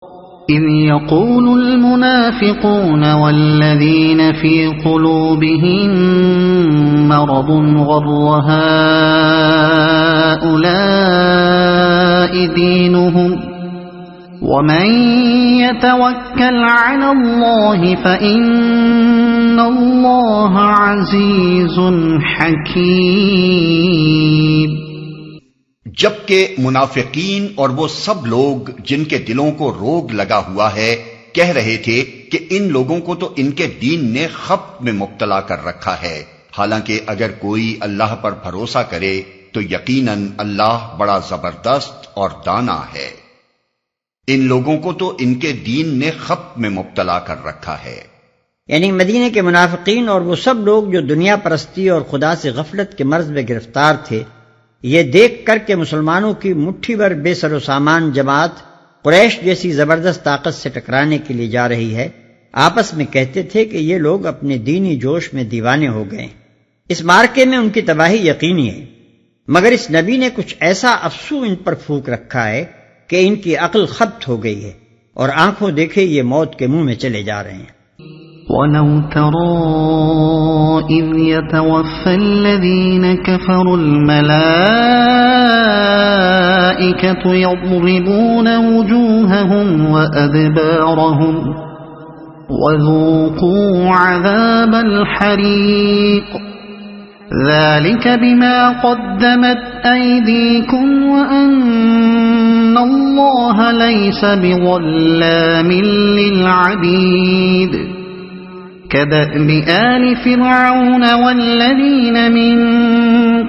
إذ يقول المنافقون والذين في قلوبهم مرض غر هؤلاء دينهم ومن يتوكل على الله فإن الله عزيز حكيم۔ جبکہ منافقین اور وہ سب لوگ جن کے دلوں کو روگ لگا ہوا ہے کہہ رہے تھے کہ ان لوگوں کو تو ان کے دین نے خبت میں مبتلا کر رکھا ہے، حالانکہ اگر کوئی اللہ پر بھروسہ کرے تو یقیناً اللہ بڑا زبردست اور دانا ہے۔ ان لوگوں کو تو ان کے دین نے خبت میں مبتلا کر رکھا ہے، یعنی مدینے کے منافقین اور وہ سب لوگ جو دنیا پرستی اور خدا سے غفلت کے مرض میں گرفتار تھے، یہ دیکھ کر کہ مسلمانوں کی مٹھی بھر بے سر و سامان جماعت قریش جیسی زبردست طاقت سے ٹکرانے کے لیے جا رہی ہے، آپس میں کہتے تھے کہ یہ لوگ اپنے دینی جوش میں دیوانے ہو گئے، اس مارکے میں ان کی تباہی یقینی ہے، مگر اس نبی نے کچھ ایسا افسو ان پر پھونک رکھا ہے کہ ان کی عقل خبت ہو گئی ہے اور آنکھوں دیکھے یہ موت کے منہ میں چلے جا رہے ہیں۔ وَلَوْ تَرَىٰ إِذْ يَتَوَفَّى الَّذِينَ كَفَرُوا الْمَلَائِكَةُ يَضْرِبُونَ وُجُوهَهُمْ وَأَدْبَارَهُمْ وَذُوقُوا عَذَابَ الْحَرِيقِ ذَلِكَ بِمَا قَدَّمَتْ أَيْدِيكُمْ وَأَنَّ اللَّهَ لَيْسَ بِظَلَّامٍ لِّلْعَبِيدِ كَدَأْبِ آلِ فِرْعَوْنَ وَالَّذِينَ مِن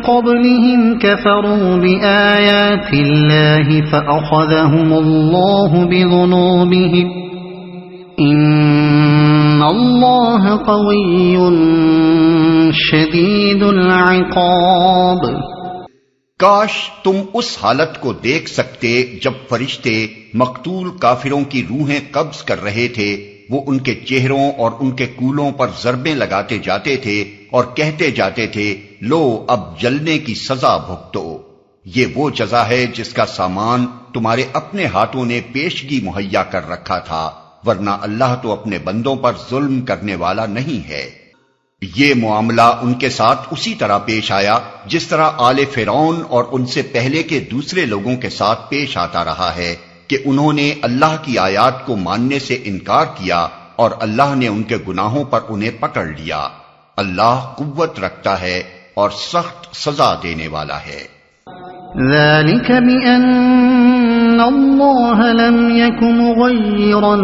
قَبْلِهِمْ كَفَرُوا بِآيَاتِ اللَّهِ فَأَخَذَهُمُ اللَّهُ بِذُنُوبِهِمْ إِنَّ اللَّهَ قَوِيٌّ شَدِيدُ الْعِقَابِ۔ کاش تم اس حالت کو دیکھ سکتے جب فرشتے مقتول کافروں کی روحیں قبض کر رہے تھے، وہ ان کے چہروں اور ان کے کولوں پر ضربیں لگاتے جاتے تھے اور کہتے جاتے تھے لو اب جلنے کی سزا بھگتو، یہ وہ جزا ہے جس کا سامان تمہارے اپنے ہاتھوں نے پیشگی مہیا کر رکھا تھا، ورنہ اللہ تو اپنے بندوں پر ظلم کرنے والا نہیں ہے۔ یہ معاملہ ان کے ساتھ اسی طرح پیش آیا جس طرح آل فرعون اور ان سے پہلے کے دوسرے لوگوں کے ساتھ پیش آتا رہا ہے کہ انہوں نے اللہ کی آیات کو ماننے سے انکار کیا اور اللہ نے ان کے گناہوں پر انہیں پکڑ لیا۔ اللہ قوت رکھتا ہے اور سخت سزا دینے والا ہے۔ ذلك بأن الله لم يكن مغيرا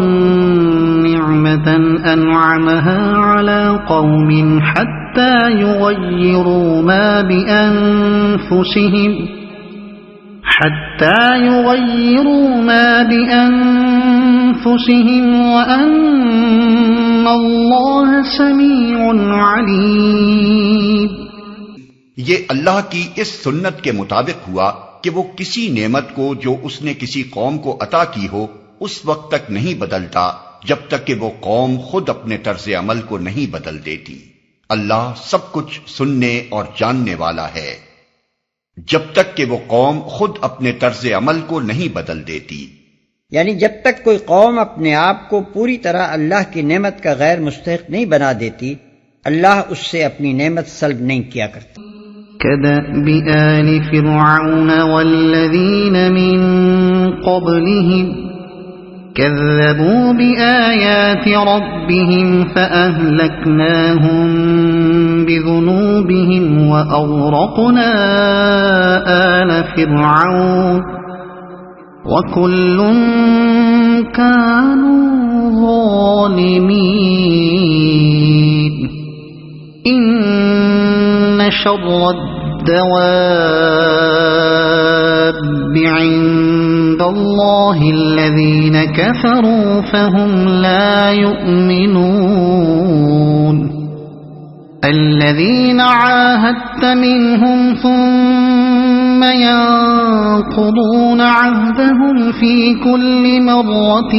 نعمة أنعمها على قوم حتى يغيروا ما بأنفسهم وأن الله سميع عليم۔ یہ اللہ کی اس سنت کے مطابق ہوا کہ وہ کسی نعمت کو جو اس نے کسی قوم کو عطا کی ہو اس وقت تک نہیں بدلتا جب تک کہ وہ قوم خود اپنے طرز عمل کو نہیں بدل دیتی۔ اللہ سب کچھ سننے اور جاننے والا ہے۔ جب تک کہ وہ قوم خود اپنے طرز عمل کو نہیں بدل دیتی، یعنی جب تک کوئی قوم اپنے آپ کو پوری طرح اللہ کی نعمت کا غیر مستحق نہیں بنا دیتی، اللہ اس سے اپنی نعمت سلب نہیں کیا کرتا۔ كَدَأْبِ آلِ فِرْعَوْنَ وَالَّذِينَ مِن قَبْلِهِمْ كَذَّبُوا بِآيَاتِ رَبِّهِمْ فَأَهْلَكْنَاهُمْ بِذُنُوبِهِمْ وَأَغْرَقْنَا آلَ فِرْعَوْنَ وَكُلٌّ كَانُوا ظَالِمِينَ۔ إِنَّ شَرَّ الدَّوَابِّ عِندَ اللَّهِ الَّذِينَ كَفَرُوا فَهُمْ لَا يُؤْمِنُونَ۔ الَّذِينَ عَاهَدتَّ مِنْهُمْ ثُمَّ يَنقُضُونَ عَهْدَهُمْ فِي كُلِّ مَرَّةٍ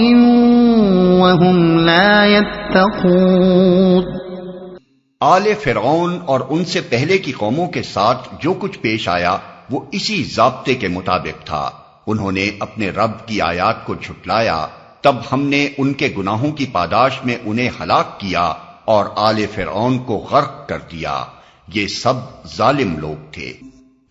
وَهُمْ لَا يَتَّقُونَ۔ آل فرعون اور ان سے پہلے کی قوموں کے ساتھ جو کچھ پیش آیا وہ اسی ضابطے کے مطابق تھا۔ انہوں نے اپنے رب کی آیات کو جھٹلایا تب ہم نے ان کے گناہوں کی پاداش میں انہیں ہلاک کیا اور آل فرعون کو غرق کر دیا، یہ سب ظالم لوگ تھے۔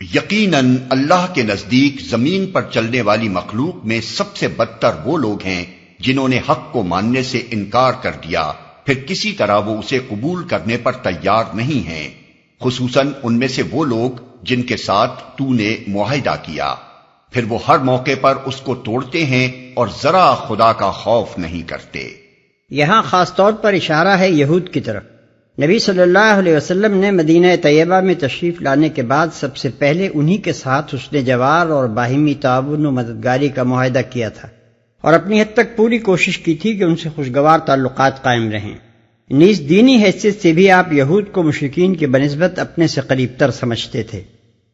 یقیناً اللہ کے نزدیک زمین پر چلنے والی مخلوق میں سب سے بدتر وہ لوگ ہیں جنہوں نے حق کو ماننے سے انکار کر دیا، پھر کسی طرح وہ اسے قبول کرنے پر تیار نہیں ہیں، خصوصاً ان میں سے وہ لوگ جن کے ساتھ تو نے معاہدہ کیا، پھر وہ ہر موقع پر اس کو توڑتے ہیں اور ذرا خدا کا خوف نہیں کرتے۔ یہاں خاص طور پر اشارہ ہے یہود کی طرف۔ نبی صلی اللہ علیہ وسلم نے مدینہ طیبہ میں تشریف لانے کے بعد سب سے پہلے انہی کے ساتھ حسن جوار اور باہمی تعاون و مددگاری کا معاہدہ کیا تھا، اور اپنی حد تک پوری کوشش کی تھی کہ ان سے خوشگوار تعلقات قائم رہیں۔ نیز دینی حیثیت سے بھی آپ یہود کو مشرکین کے بنسبت اپنے سے قریب تر سمجھتے تھے،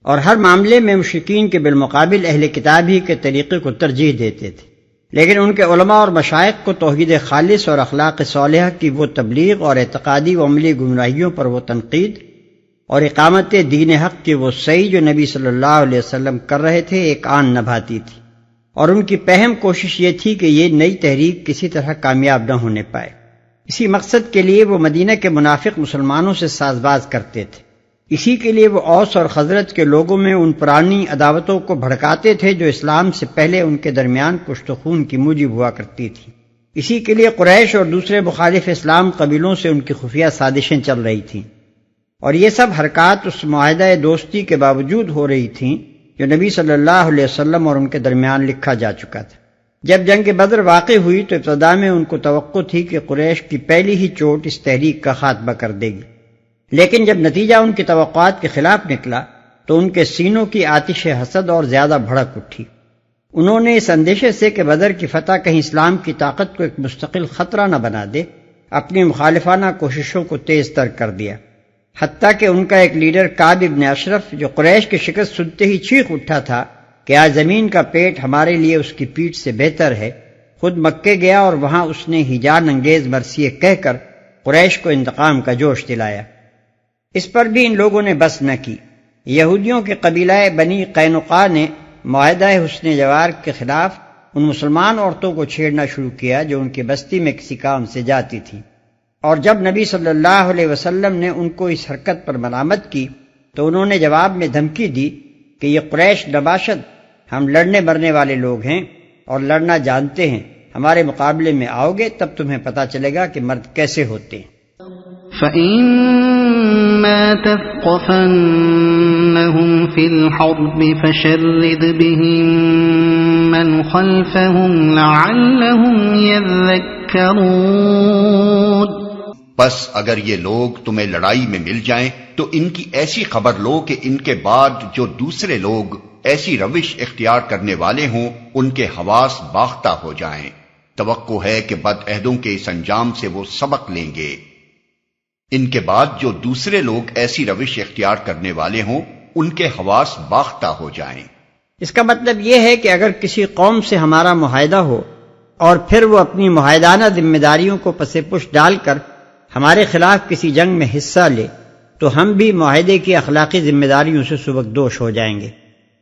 اور ہر معاملے میں مشرکین کے بالمقابل اہل کتاب ہی کے طریقے کو ترجیح دیتے تھے، لیکن ان کے علماء اور مشائخ کو توحید خالص اور اخلاق صالحہ کی وہ تبلیغ اور اعتقادی و عملی گمراہیوں پر وہ تنقید اور اقامت دین حق کی وہ سعی جو نبی صلی اللہ علیہ وسلم کر رہے تھے ایک آن نہ بھاتی تھی، اور ان کی پہم کوشش یہ تھی کہ یہ نئی تحریک کسی طرح کامیاب نہ ہونے پائے۔ اسی مقصد کے لیے وہ مدینہ کے منافق مسلمانوں سے ساز باز کرتے تھے، اسی کے لیے وہ اوس اور خزرج کے لوگوں میں ان پرانی عداوتوں کو بھڑکاتے تھے جو اسلام سے پہلے ان کے درمیان کشت و خون کی موجب ہوا کرتی تھی، اسی کے لیے قریش اور دوسرے مخالف اسلام قبیلوں سے ان کی خفیہ سازشیں چل رہی تھیں، اور یہ سب حرکات اس معاہدہ دوستی کے باوجود ہو رہی تھیں جو نبی صلی اللہ علیہ وسلم اور ان کے درمیان لکھا جا چکا تھا۔ جب جنگ بدر واقع ہوئی تو ابتدا میں ان کو توقع تھی کہ قریش کی پہلی ہی چوٹ اس تحریک کا خاتمہ کر دے گی، لیکن جب نتیجہ ان کی توقعات کے خلاف نکلا تو ان کے سینوں کی آتش حسد اور زیادہ بھڑک اٹھی۔ انہوں نے اس اندیشے سے کہ بدر کی فتح کہیں اسلام کی طاقت کو ایک مستقل خطرہ نہ بنا دے، اپنی مخالفانہ کوششوں کو تیز تر کر دیا، حتیٰ کہ ان کا ایک لیڈر کعب ابن اشرف جو قریش کی شکست سنتے ہی چیخ اٹھا تھا کہ آج زمین کا پیٹ ہمارے لیے اس کی پیٹھ سے بہتر ہے، خود مکے گیا اور وہاں اس نے ہیجان انگیز مرثیے کہہ کر قریش کو انتقام کا جوش دلایا۔ اس پر بھی ان لوگوں نے بس نہ کی۔ یہودیوں کے قبیلہ بنی قینقاع نے معاہدہ حسن جوار کے خلاف ان مسلمان عورتوں کو چھیڑنا شروع کیا جو ان کی بستی میں کسی کام سے جاتی تھیں، اور جب نبی صلی اللہ علیہ وسلم نے ان کو اس حرکت پر ملامت کی تو انہوں نے جواب میں دھمکی دی کہ یہ قریش نباشد، ہم لڑنے مرنے والے لوگ ہیں اور لڑنا جانتے ہیں، ہمارے مقابلے میں آؤ گے تب تمہیں پتا چلے گا کہ مرد کیسے ہوتے ہیں۔ فَإِمَّا تَثْقَفَنَّهُمْ فِي الْحَرْبِ فَشَرِّدْ بِهِم مَّنْ خَلْفَهُمْ لَعَلَّهُمْ يَذَّكَّرُونَ۔ بس اگر یہ لوگ تمہیں لڑائی میں مل جائیں تو ان کی ایسی خبر لو کہ ان کے بعد جو دوسرے لوگ ایسی روش اختیار کرنے والے ہوں ان کے حواس باختہ ہو جائیں۔ توقع ہے کہ بدعہدوں کے اس انجام سے وہ سبق لیں گے۔ ان کے بعد جو دوسرے لوگ ایسی روش اختیار کرنے والے ہوں ان کے حواس باختہ ہو جائیں۔ اس کا مطلب یہ ہے کہ اگر کسی قوم سے ہمارا معاہدہ ہو اور پھر وہ اپنی معاہدانہ ذمہ داریوں کو پس پش ڈال کر ہمارے خلاف کسی جنگ میں حصہ لے تو ہم بھی معاہدے کی اخلاقی ذمہ داریوں سے سبکدوش ہو جائیں گے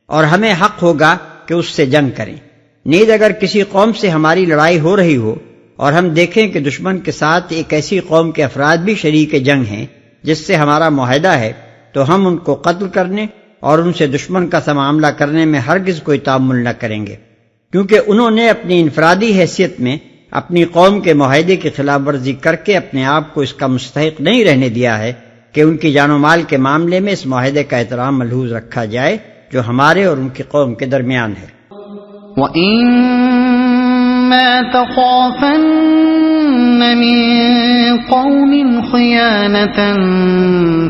اور ہمیں حق ہوگا کہ اس سے جنگ کریں۔ نیز اگر کسی قوم سے ہماری لڑائی ہو رہی ہو اور ہم دیکھیں کہ دشمن کے ساتھ ایک ایسی قوم کے افراد بھی شریک جنگ ہیں جس سے ہمارا معاہدہ ہے تو ہم ان کو قتل کرنے اور ان سے دشمن کا سا معاملہ کرنے میں ہرگز کوئی تعامل نہ کریں گے، کیونکہ انہوں نے اپنی انفرادی حیثیت میں اپنی قوم کے معاہدے کی خلاف ورزی کر کے اپنے آپ کو اس کا مستحق نہیں رہنے دیا ہے کہ ان کی جان و مال کے معاملے میں اس معاہدے کا احترام ملحوظ رکھا جائے جو ہمارے اور ان کی قوم کے درمیان ہے۔ وَإِمَّا تَخَافَنَّ مِن قَوْمٍ خِيَانَةً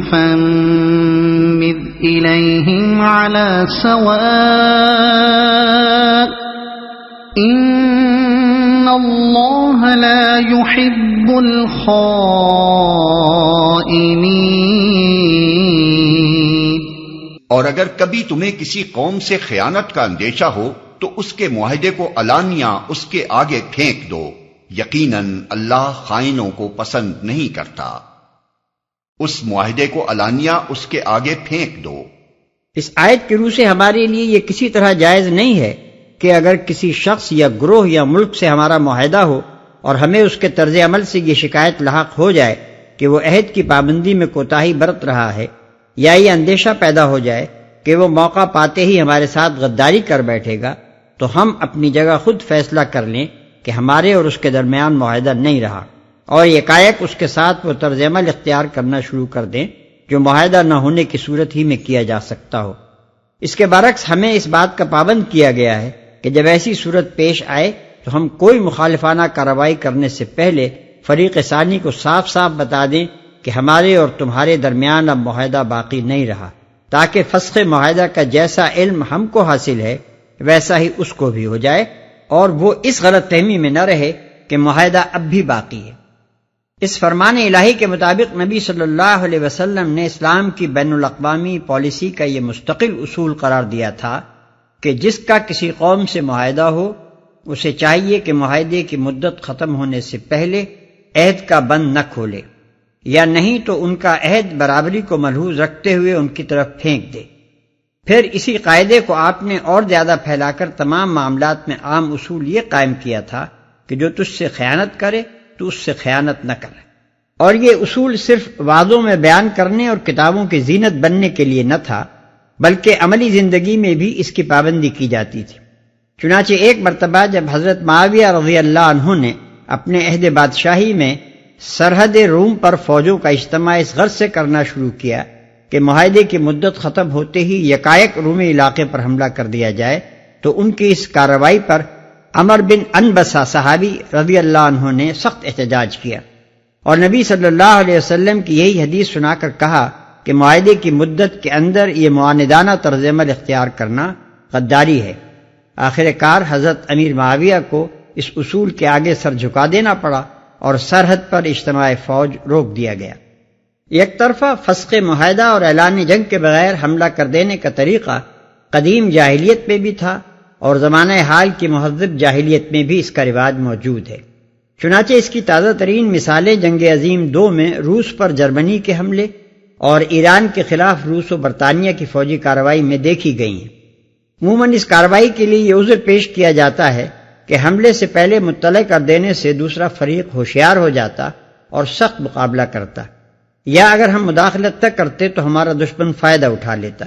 فَانبِذْ إِلَيْهِمْ عَلَى سَوَاءٍ إِنَّ اللَّهَ لَا يُحِبُّ الْخَائِنِينَ۔ اور اگر کبھی تمہیں کسی قوم سے خیانت کا اندیشہ ہو تو اس کے معاہدے کو علانیہ اس کے آگے پھینک دو، یقیناً اللہ خائنوں کو پسند نہیں کرتا۔ اس معاہدے کو علانیہ اس کے آگے پھینک دو۔ اس آیت کی روح سے ہمارے لیے یہ کسی طرح جائز نہیں ہے کہ اگر کسی شخص یا گروہ یا ملک سے ہمارا معاہدہ ہو اور ہمیں اس کے طرز عمل سے یہ شکایت لاحق ہو جائے کہ وہ عہد کی پابندی میں کوتاہی برت رہا ہے، یا یہ اندیشہ پیدا ہو جائے کہ وہ موقع پاتے ہی ہمارے ساتھ غداری کر بیٹھے گا، تو ہم اپنی جگہ خود فیصلہ کر لیں کہ ہمارے اور اس کے درمیان معاہدہ نہیں رہا، اور یکایک اس کے ساتھ وہ طرز عمل اختیار کرنا شروع کر دیں جو معاہدہ نہ ہونے کی صورت ہی میں کیا جا سکتا ہو۔ اس کے برعکس ہمیں اس بات کا پابند کیا گیا ہے کہ جب ایسی صورت پیش آئے تو ہم کوئی مخالفانہ کارروائی کرنے سے پہلے فریق ثانی کو صاف صاف بتا دیں کہ ہمارے اور تمہارے درمیان اب معاہدہ باقی نہیں رہا، تاکہ فسخ معاہدہ کا جیسا علم ہم کو حاصل ہے ویسا ہی اس کو بھی ہو جائے، اور وہ اس غلط فہمی میں نہ رہے کہ معاہدہ اب بھی باقی ہے۔ اس فرمان الہی کے مطابق نبی صلی اللہ علیہ وسلم نے اسلام کی بین الاقوامی پالیسی کا یہ مستقل اصول قرار دیا تھا کہ جس کا کسی قوم سے معاہدہ ہو اسے چاہیے کہ معاہدے کی مدت ختم ہونے سے پہلے عہد کا بند نہ کھولے، یا نہیں تو ان کا عہد برابری کو ملحوظ رکھتے ہوئے ان کی طرف پھینک دے۔ پھر اسی قاعدے کو آپ نے اور زیادہ پھیلا کر تمام معاملات میں عام اصول یہ قائم کیا تھا کہ جو تجھ سے خیانت کرے تو اس سے خیانت نہ کرے، اور یہ اصول صرف وعدوں میں بیان کرنے اور کتابوں کی زینت بننے کے لیے نہ تھا، بلکہ عملی زندگی میں بھی اس کی پابندی کی جاتی تھی۔ چنانچہ ایک مرتبہ جب حضرت معاویہ رضی اللہ عنہ نے اپنے عہد بادشاہی میں سرحد روم پر فوجوں کا اجتماع اس غرض سے کرنا شروع کیا کہ معاہدے کی مدت ختم ہوتے ہی یکایک رومی علاقے پر حملہ کر دیا جائے، تو ان کی اس کارروائی پر عمر بن انبسہ صحابی رضی اللہ عنہ نے سخت احتجاج کیا، اور نبی صلی اللہ علیہ وسلم کی یہی حدیث سنا کر کہا کہ معاہدے کی مدت کے اندر یہ معاندانہ طرز عمل اختیار کرنا غداری ہے۔ آخر کار حضرت امیر معاویہ کو اس اصول کے آگے سر جھکا دینا پڑا اور سرحد پر اجتماع فوج روک دیا گیا۔ یک طرفہ فسخ معاہدہ اور اعلان جنگ کے بغیر حملہ کر دینے کا طریقہ قدیم جاہلیت میں بھی تھا، اور زمانہ حال کی مہذب جاہلیت میں بھی اس کا رواج موجود ہے۔ چنانچہ اس کی تازہ ترین مثالیں جنگ عظیم 2 میں روس پر جرمنی کے حملے اور ایران کے خلاف روس و برطانیہ کی فوجی کارروائی میں دیکھی گئی ہیں۔ عموماً اس کارروائی کے لیے یہ عذر پیش کیا جاتا ہے کہ حملے سے پہلے مطلع کر دینے سے دوسرا فریق ہوشیار ہو جاتا اور سخت مقابلہ کرتا، یا اگر ہم مداخلت نہ کرتے تو ہمارا دشمن فائدہ اٹھا لیتا۔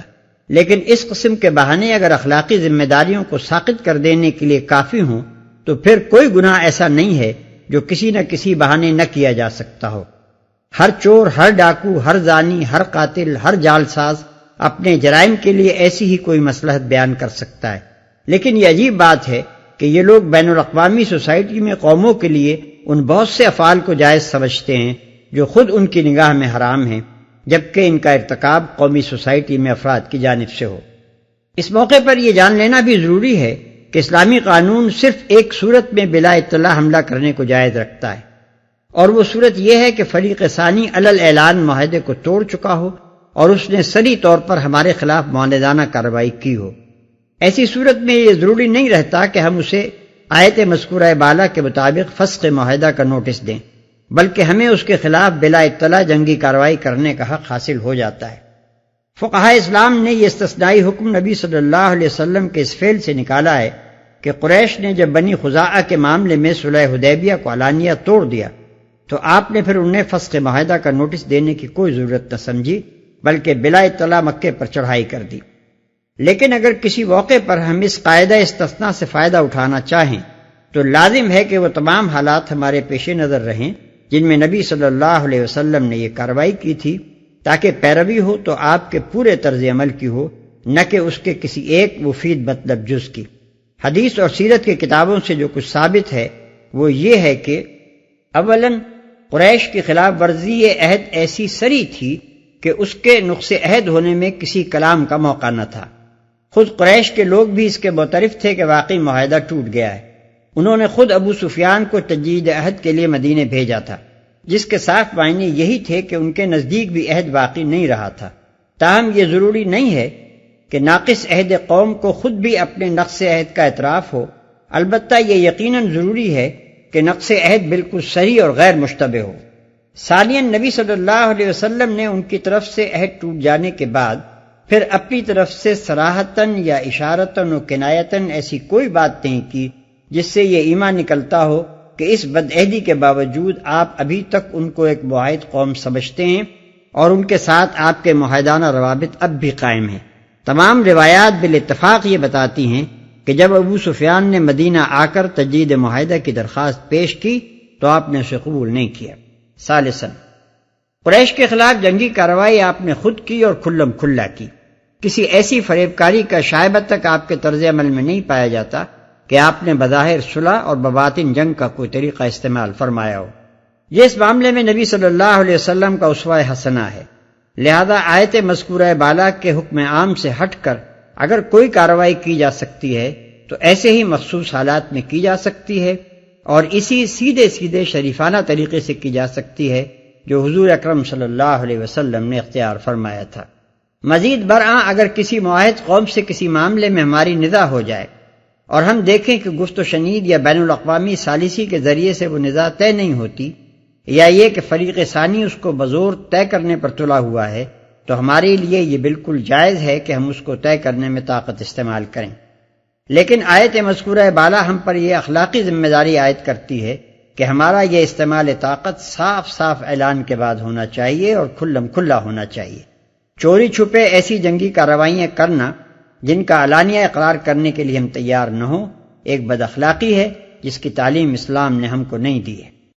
لیکن اس قسم کے بہانے اگر اخلاقی ذمہ داریوں کو ساقط کر دینے کے لیے کافی ہوں تو پھر کوئی گناہ ایسا نہیں ہے جو کسی نہ کسی بہانے نہ کیا جا سکتا ہو۔ ہر چور، ہر ڈاکو، ہر زانی، ہر قاتل، ہر جعلساز اپنے جرائم کے لیے ایسی ہی کوئی مصلحت بیان کر سکتا ہے۔ لیکن یہ عجیب بات ہے کہ یہ لوگ بین الاقوامی سوسائٹی میں قوموں کے لیے ان بہت سے افعال کو جائز سمجھتے ہیں جو خود ان کی نگاہ میں حرام ہیں، جبکہ ان کا ارتکاب قومی سوسائٹی میں افراد کی جانب سے ہو۔ اس موقع پر یہ جان لینا بھی ضروری ہے کہ اسلامی قانون صرف ایک صورت میں بلا اطلاع حملہ کرنے کو جائز رکھتا ہے، اور وہ صورت یہ ہے کہ فریق ثانی علل اعلان معاہدے کو توڑ چکا ہو اور اس نے صریح طور پر ہمارے خلاف معاندانہ کارروائی کی ہو۔ ایسی صورت میں یہ ضروری نہیں رہتا کہ ہم اسے آیت مذکورہ بالا کے مطابق فسخ معاہدہ کا نوٹس دیں، بلکہ ہمیں اس کے خلاف بلا اطلاع جنگی کارروائی کرنے کا حق حاصل ہو جاتا ہے۔ فقہاء اسلام نے یہ استثنائی حکم نبی صلی اللہ علیہ وسلم کے اس فعل سے نکالا ہے کہ قریش نے جب بنی خزاعہ کے معاملے میں صلح حدیبیہ کو علانیہ توڑ دیا تو آپ نے پھر انہیں فسخ معاہدہ کا نوٹس دینے کی کوئی ضرورت نہ سمجھی، بلکہ بلا اطلاع مکے پر چڑھائی کر دی۔ لیکن اگر کسی موقع پر ہم اس قاعدہ استثناء سے فائدہ اٹھانا چاہیں تو لازم ہے کہ وہ تمام حالات ہمارے پیش نظر رہیں جن میں نبی صلی اللہ علیہ وسلم نے یہ کارروائی کی تھی، تاکہ پیروی ہو تو آپ کے پورے طرز عمل کی ہو، نہ کہ اس کے کسی ایک مفید مطلب جز کی۔ حدیث اور سیرت کی کتابوں سے جو کچھ ثابت ہے وہ یہ ہے کہ اولاً قریش کی خلاف ورزی عہد ایسی سری تھی کہ اس کے نقص عہد ہونے میں کسی کلام کا موقع نہ تھا۔ خود قریش کے لوگ بھی اس کے معترف تھے کہ واقعی معاہدہ ٹوٹ گیا ہے۔ انہوں نے خود ابو سفیان کو تجدید عہد کے لیے مدینے بھیجا تھا، جس کے صاف معنی یہی تھے کہ ان کے نزدیک بھی عہد باقی نہیں رہا تھا۔ تاہم یہ ضروری نہیں ہے کہ ناقص عہد قوم کو خود بھی اپنے نقص عہد کا اعتراف ہو، البتہ یہ یقیناً ضروری ہے کہ نقص عہد بالکل صحیح اور غیر مشتبہ ہو۔ ثانیاً نبی صلی اللہ علیہ وسلم نے ان کی طرف سے عہد ٹوٹ جانے کے بعد پھر اپنی طرف سے صراحتاً یا اشارتاً و کنایتاً ایسی کوئی بات نہیں کی جس سے یہ ایمان نکلتا ہو کہ اس بدعہدی کے باوجود آپ ابھی تک ان کو ایک معاہد قوم سمجھتے ہیں اور ان کے ساتھ آپ کے معاہدانہ روابط اب بھی قائم ہیں۔ تمام روایات بالاتفاق یہ بتاتی ہیں کہ جب ابو سفیان نے مدینہ آ کر تجدید معاہدہ کی درخواست پیش کی تو آپ نے اسے قبول نہیں کیا۔ ثالثاً، قریش کے خلاف جنگی کارروائی آپ نے خود کی اور کھلم کھلا کی۔ کسی ایسی فریب کاری کا شائبہ تک آپ کے طرز عمل میں نہیں پایا جاتا کہ آپ نے بظاہر صلح اور بباطن جنگ کا کوئی طریقہ استعمال فرمایا ہو۔ یہ اس معاملے میں نبی صلی اللہ علیہ وسلم کا اسوہ حسنہ ہے، لہذا آیت مذکورہ بالا کے حکم عام سے ہٹ کر اگر کوئی کارروائی کی جا سکتی ہے تو ایسے ہی مخصوص حالات میں کی جا سکتی ہے اور اسی سیدھے سیدھے شریفانہ طریقے سے کی جا سکتی ہے جو حضور اکرم صلی اللہ علیہ وسلم نے اختیار فرمایا تھا۔ مزید برآں اگر کسی معاہد قوم سے کسی معاملے میں ہماری نزاع ہو جائے اور ہم دیکھیں کہ گفت و شنید یا بین الاقوامی ثالثی کے ذریعے سے وہ نزاع طے نہیں ہوتی، یا یہ کہ فریق ثانی اس کو بزور طے کرنے پر تلا ہوا ہے، تو ہمارے لیے یہ بالکل جائز ہے کہ ہم اس کو طے کرنے میں طاقت استعمال کریں۔ لیکن آیت مذکورہ بالا ہم پر یہ اخلاقی ذمہ داری عائد کرتی ہے کہ ہمارا یہ استعمال طاقت صاف صاف اعلان کے بعد ہونا چاہیے اور کھلم کھلا ہونا چاہیے۔ چوری چھپے ایسی جنگی کارروائیاں کرنا جن کا علانیہ اقرار کرنے کے لیے ہم تیار نہ ہوں ایک بد اخلاقی ہے جس کی تعلیم اسلام نے ہم کو نہیں دی ہے۔